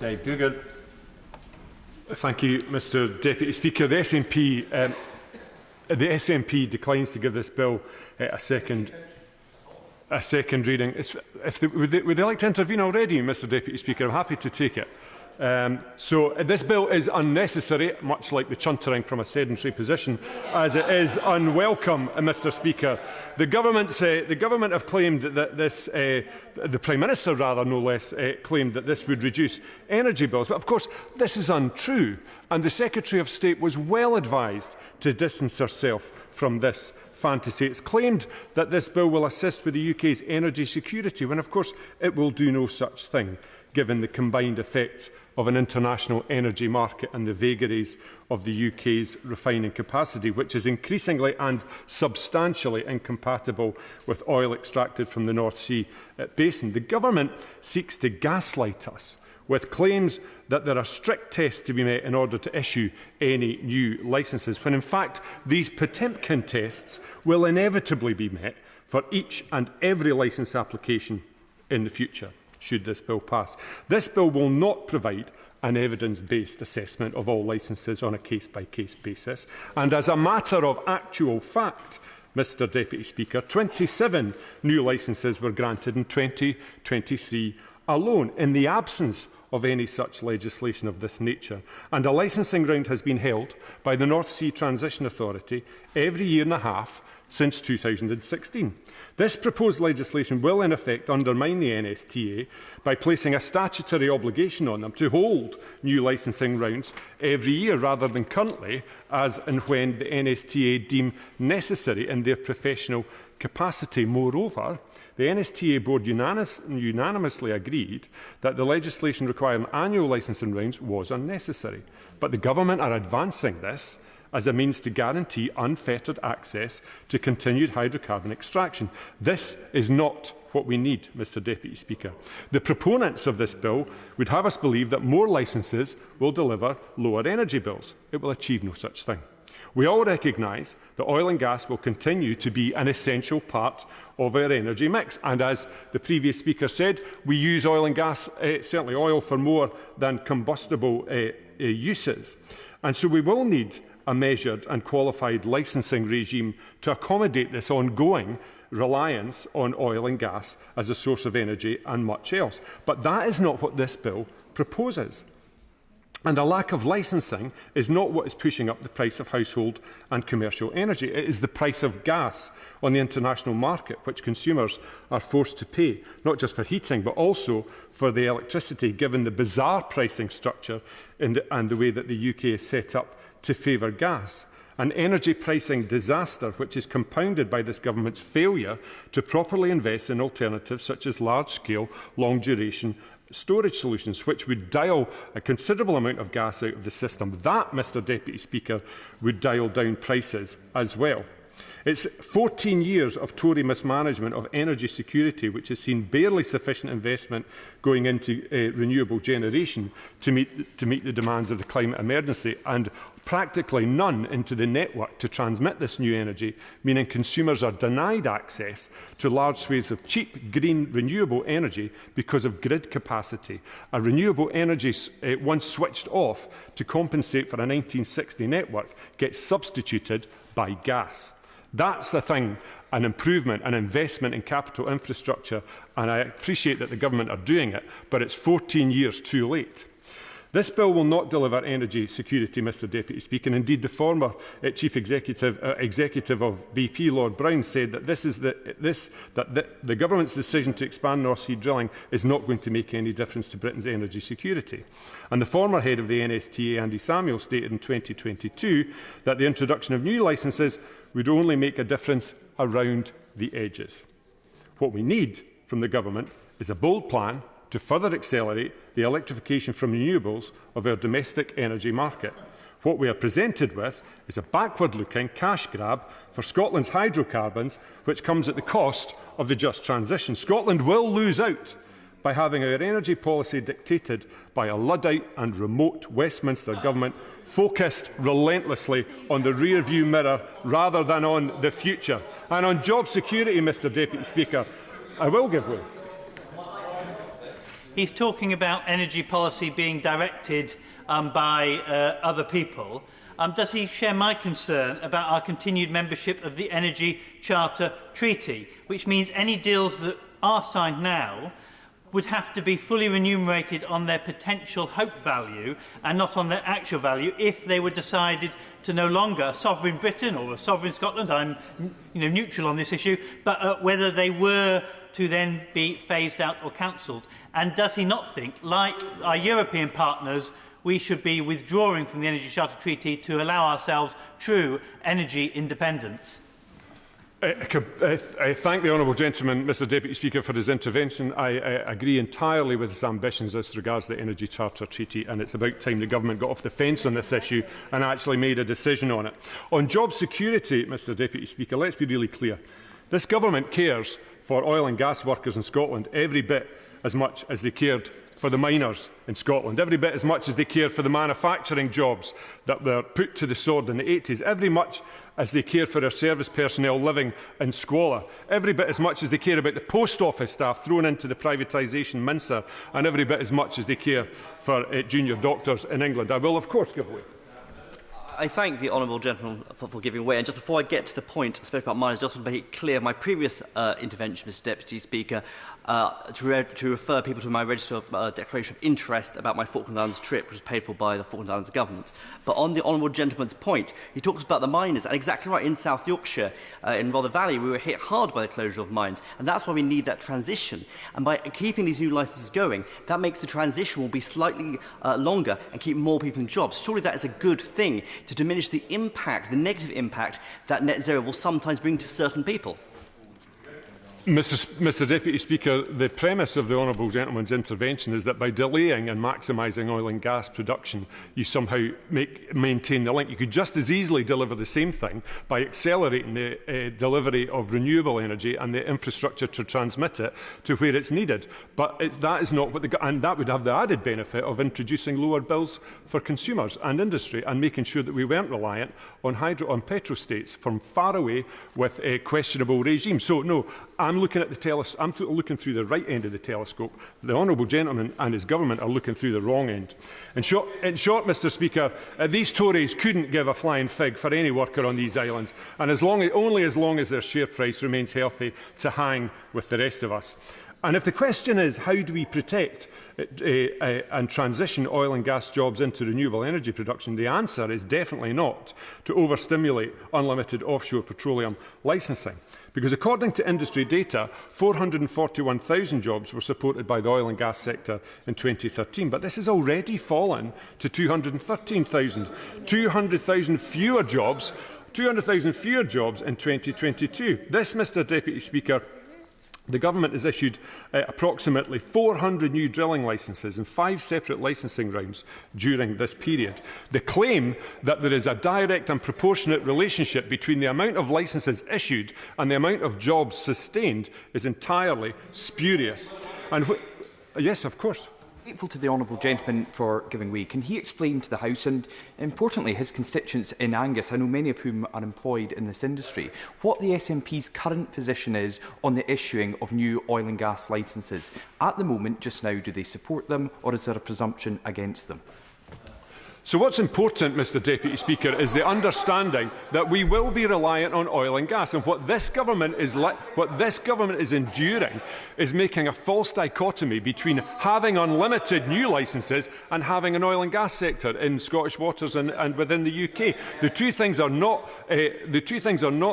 Dave Dugan. Thank you, Mr Deputy Speaker. The SNP declines to give this bill a second reading. Would they like to intervene already, Mr Deputy Speaker? I'm happy to take it. So this bill is unnecessary, much like the chuntering from a sedentary position, as it is unwelcome, Mr Speaker. The government have claimed that this, the Prime Minister rather, no less, claimed that this would reduce energy bills. But of course, this is untrue, and the Secretary of State was well advised to distance herself from this fantasy. It's claimed that this bill will assist with the UK's energy security, when of course it will do no such thing, given the combined effects of an international energy market and the vagaries of the UK's refining capacity, which is increasingly and substantially incompatible with oil extracted from the North Sea basin. The government seeks to gaslight us with claims that there are strict tests to be met in order to issue any new licences, when in fact these Potemkin tests will inevitably be met for each and every licence application in the future, should this bill pass. This bill will not provide an evidence-based assessment of all licences on a case-by-case basis. And as a matter of actual fact, Mr Deputy Speaker, 27 new licences were granted in 2023 alone, in the absence of any such legislation of this nature. And a licensing round has been held by the North Sea Transition Authority every year and a half since 2016. This proposed legislation will in effect undermine the NSTA by placing a statutory obligation on them to hold new licensing rounds every year, rather than currently as and when the NSTA deem necessary in their professional capacity. Moreover, the NSTA board unanimously agreed that the legislation requiring annual licensing rounds was unnecessary. But the government are advancing this as a means to guarantee unfettered access to continued hydrocarbon extraction. This is not what we need, Mr Deputy Speaker. The proponents of this bill would have us believe that more licences will deliver lower energy bills. It will achieve no such thing. We all recognise that oil and gas will continue to be an essential part of our energy mix. And as the previous speaker said, we use oil and gas, certainly oil, for more than combustible uses. And so we will need a measured and qualified licensing regime to accommodate this ongoing reliance on oil and gas as a source of energy and much else. But that is not what this bill proposes. And a lack of licensing is not what is pushing up the price of household and commercial energy. It is the price of gas on the international market, which consumers are forced to pay, not just for heating, but also for the electricity, given the bizarre pricing structure and the way that the UK is set up to favour gas. An energy pricing disaster which is compounded by this government's failure to properly invest in alternatives such as large-scale, long-duration storage solutions, which would dial a considerable amount of gas out of the system. That, Mr Deputy Speaker, would dial down prices as well. It's 14 years of Tory mismanagement of energy security which has seen barely sufficient investment going into renewable generation to meet the demands of the climate emergency, and practically none into the network to transmit this new energy, meaning consumers are denied access to large swathes of cheap, green, renewable energy because of grid capacity. A renewable energy, once switched off to compensate for a 1960 network, gets substituted by gas. That's the thing, an improvement, an investment in capital infrastructure, and I appreciate that the government are doing it, but it's 14 years too late. This bill will not deliver energy security, Mr Deputy Speaker. And indeed, the former Chief Executive of BP, Lord Brown, said that the government's decision to expand North Sea drilling is not going to make any difference to Britain's energy security. And the former head of the NSTA, Andy Samuel, stated in 2022 that the introduction of new licences would only make a difference around the edges. What we need from the government is a bold plan to further accelerate the electrification from renewables of our domestic energy market. What we are presented with is a backward-looking cash grab for Scotland's hydrocarbons, which comes at the cost of the just transition. Scotland will lose out by having our energy policy dictated by a Luddite and remote Westminster government focused relentlessly on the rear-view mirror rather than on the future. And on job security, Mr Deputy Speaker, I will give way. he's talking about energy policy being directed by other people. Does he share my concern about our continued membership of the Energy Charter Treaty, which means any deals that are signed now would have to be fully remunerated on their potential hope value and not on their actual value if they were decided to no longer a sovereign Britain or a sovereign Scotland? I'm neutral on this issue, but whether they were to then be phased out or cancelled. And does he not think, like our European partners, we should be withdrawing from the Energy Charter Treaty to allow ourselves true energy independence? I thank the honourable gentleman, Mr Deputy Speaker, for his intervention. I agree entirely with his ambitions as regards the Energy Charter Treaty, and it's about time the government got off the fence on this issue and actually made a decision on it. On job security, Mr Deputy Speaker, let's be really clear. This government cares for oil and gas workers in Scotland every bit as much as they cared for the miners in Scotland, every bit as much as they cared for the manufacturing jobs that were put to the sword in the 80s, every much as they care for our service personnel living in squalor, every bit as much as they care about the post office staff thrown into the privatisation mincer, and every bit as much as they care for junior doctors in England. I will, of course, give way. I thank the honourable gentleman for giving way. And just before I get to the point I spoke about miners, I just want to make it clear my previous intervention, Mr Deputy Speaker, to refer people to my register of declaration of interest about my Falkland Islands trip, which was paid for by the Falkland Islands government. But on the honourable gentleman's point, he talks about the miners, and exactly right, in South Yorkshire, in Rother Valley, we were hit hard by the closure of mines, and that's why we need that transition. And by keeping these new licences going, that makes the transition will be slightly longer and keep more people in jobs. Surely that is a good thing to diminish the impact, the negative impact that net zero will sometimes bring to certain people. Mr Deputy Speaker, the premise of the honourable gentleman's intervention is that by delaying and maximising oil and gas production, you somehow maintain the link. You could just as easily deliver the same thing by accelerating the delivery of renewable energy and the infrastructure to transmit it to where it's needed. But that is not what and that would have the added benefit of introducing lower bills for consumers and industry and making sure that we weren't reliant on petrostates from far away with a questionable regime. So no, I'm looking through the right end of the telescope. The honourable gentleman and his government are looking through the wrong end. In short, Mr Speaker, these Tories couldn't give a flying fig for any worker on these islands, and only as long as their share price remains healthy to hang with the rest of us. And if the question is how do we protect and transition oil and gas jobs into renewable energy production, the answer is definitely not to overstimulate unlimited offshore petroleum licensing. Because according to industry data, 441,000 jobs were supported by the oil and gas sector in 2013, but this has already fallen to 213,000. 200,000 fewer jobs in 2022. This, Mr Deputy Speaker, the government has issued approximately 400 new drilling licences in 5 separate licensing rounds during this period. The claim that there is a direct and proportionate relationship between the amount of licences issued and the amount of jobs sustained is entirely spurious. And yes, of course. Grateful to the honourable gentleman for giving way. Can he explain to the House and, importantly, his constituents in Angus, I know many of whom are employed in this industry, what the SNP's current position is on the issuing of new oil and gas licences? At the moment, just now, do they support them, or is there a presumption against them? So what's important, Mr Deputy Speaker, is the understanding that we will be reliant on oil and gas. And what this government is enduring is making a false dichotomy between having unlimited new licences and having an oil and gas sector in Scottish waters and within the UK. The two things are not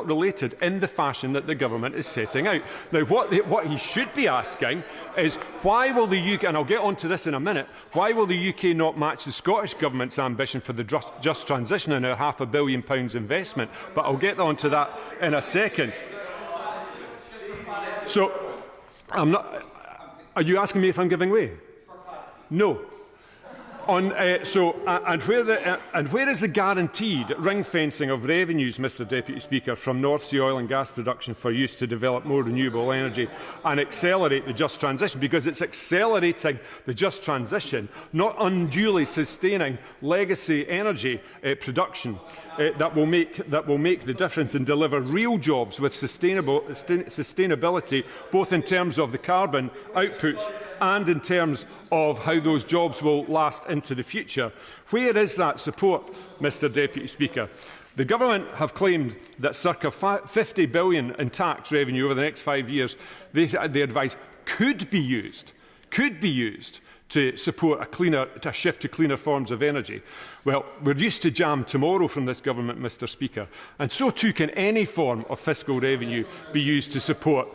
related in the fashion that the government is setting out. Now, what he should be asking is why will the UK, and I'll get on to this in a minute, why will the UK not match the Scottish government's ambition for the just transition and our £500 million investment? But I'll get on to that in a second. So, are you asking me if I'm giving way? No. And where is the guaranteed ring fencing of revenues, Mr Deputy Speaker, from North Sea oil and gas production for use to develop more renewable energy and accelerate the just transition? Because it's accelerating the just transition, not unduly sustaining legacy energy production that will make the difference and deliver real jobs with sustainability, both in terms of the carbon outputs and in terms of how those jobs will last into the future. Where is that support, Mr Deputy Speaker? The Government have claimed that circa £50 billion in tax revenue over the next 5 years, they advise, could be used to support a shift to cleaner forms of energy. Well, we're used to jam tomorrow from this Government, Mr Speaker, and so too can any form of fiscal revenue be used to support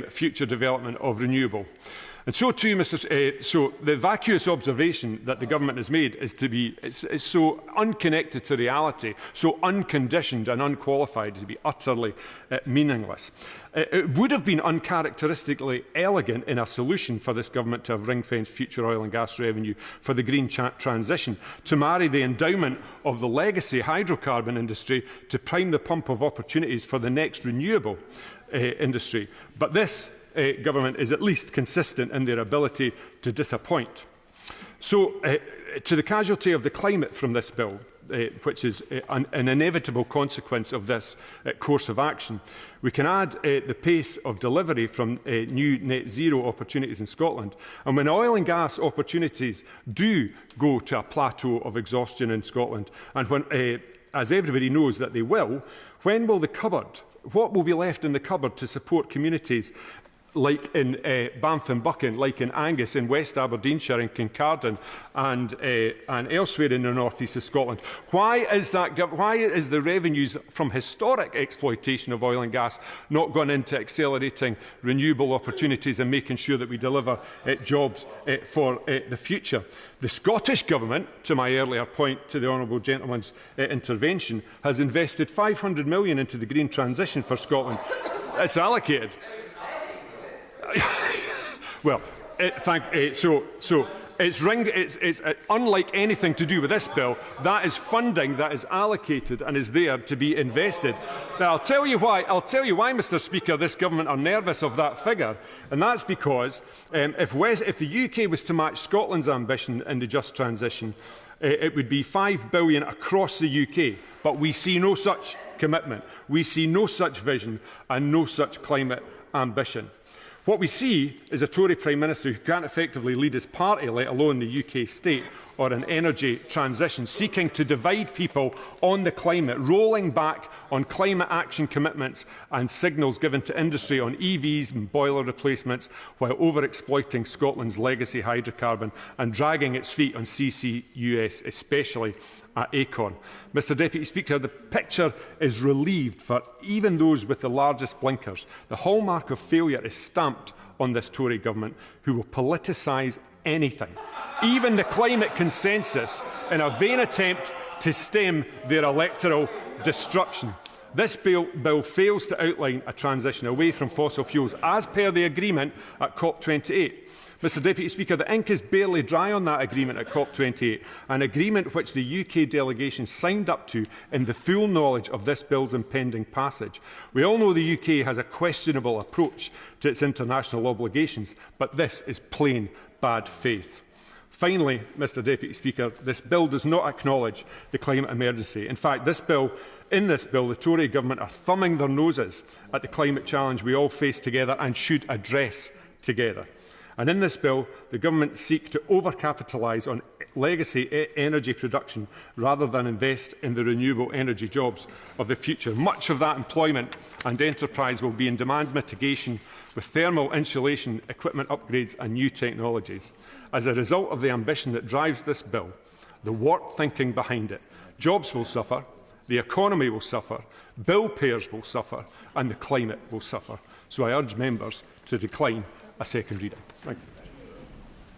future development of renewable. And so too, so the vacuous observation that the Government has made is so unconnected to reality, so unconditioned and unqualified to be utterly meaningless. It would have been uncharacteristically elegant in a solution for this Government to have ring-fenced future oil and gas revenue for the green transition, to marry the endowment of the legacy hydrocarbon industry to prime the pump of opportunities for the next renewable industry. But this Government is at least consistent in their ability to disappoint. So, to the casualty of the climate from this bill, which is an inevitable consequence of this course of action, we can add the pace of delivery from new net zero opportunities in Scotland. And when oil and gas opportunities do go to a plateau of exhaustion in Scotland, and when, as everybody knows that they will, when will the cupboard, what will be left in the cupboard to support communities like in Banff and Buchan, like in Angus, in West Aberdeenshire, in Kincardine, and elsewhere in the north east of Scotland? Why is the revenues from historic exploitation of oil and gas not gone into accelerating renewable opportunities and making sure that we deliver jobs for the future? The Scottish Government, to my earlier point to the honourable gentleman's intervention, has invested £500 million into the green transition for Scotland. It's allocated. Well, it's unlike anything to do with this bill. That is funding that is allocated and is there to be invested. Now, I'll tell you why, Mr Speaker, this Government are nervous of that figure, and that's because if the UK was to match Scotland's ambition in the just transition, it would be £5 billion across the UK. But we see no such commitment, we see no such vision, and no such climate ambition. What we see is a Tory Prime Minister who can't effectively lead his party, let alone the UK state, or an energy transition, seeking to divide people on the climate, rolling back on climate action commitments and signals given to industry on EVs and boiler replacements, while overexploiting Scotland's legacy hydrocarbon and dragging its feet on CCUS, especially at Acorn. Mr Deputy Speaker, the picture is relieved for even those with the largest blinkers. The hallmark of failure is stamped on this Tory Government, who will politicise anything, even the climate consensus, in a vain attempt to stem their electoral destruction. This bill fails to outline a transition away from fossil fuels, as per the agreement at COP28. Mr Deputy Speaker, the ink is barely dry on that agreement at COP28, an agreement which the UK delegation signed up to in the full knowledge of this bill's impending passage. We all know the UK has a questionable approach to its international obligations, but this is plain bad faith. Finally, Mr Deputy Speaker, this bill does not acknowledge the climate emergency. In fact, in this bill, the Tory Government are thumbing their noses at the climate challenge we all face together and should address together. And in this bill, the Government seek to overcapitalise on legacy energy production rather than invest in the renewable energy jobs of the future. Much of that employment and enterprise will be in demand mitigation with thermal insulation, equipment upgrades and new technologies. As a result of the ambition that drives this bill, the warped thinking behind it, jobs will suffer, the economy will suffer, bill payers will suffer and the climate will suffer. So I urge members to decline a second reading. Thank you.